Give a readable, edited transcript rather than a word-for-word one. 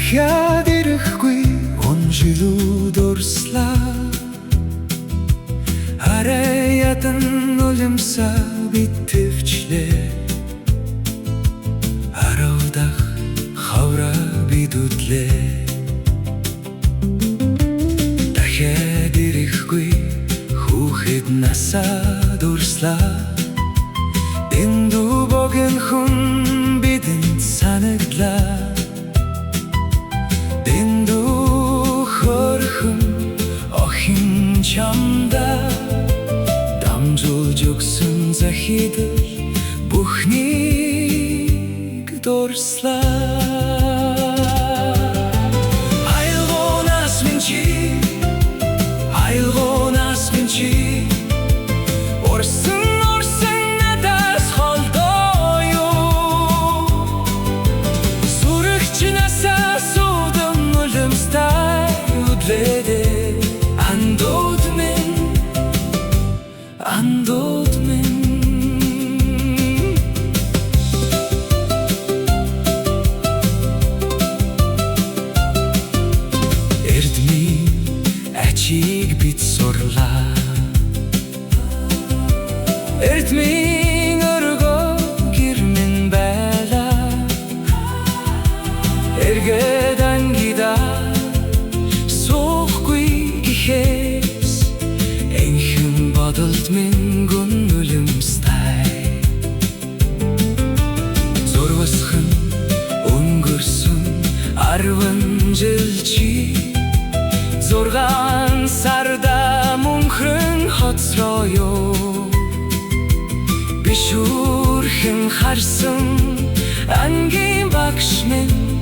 дахиад ирэхгүй онжилуу дурслаа арай ядан улимсаа битвчлээ аравдах хавра бидудлээ дахиад ирэхгүй хүүхэд насаа дурслаа дэндүү богин хүн бидэнд санагдлаа чамда дамжуулж өгсөн захидал бүхнийг дурслаа айлгуунаас минь чи орсон надаас холдоо юу сүрэгч насаа сүдэн улимстай үдлээдээ андууд минь эрдмийн ачийг бид сурлаа эрдмийн өргөө гэр минь байлаа эргээд ангидаа суухгүй гэхээс энхэн бодолд минь гүн улимстай зурвасхан өнгөрсөн 10 жил чи 6 сарда мөнхрөн хоцроо биш үрхэн харсан ангийн багш минь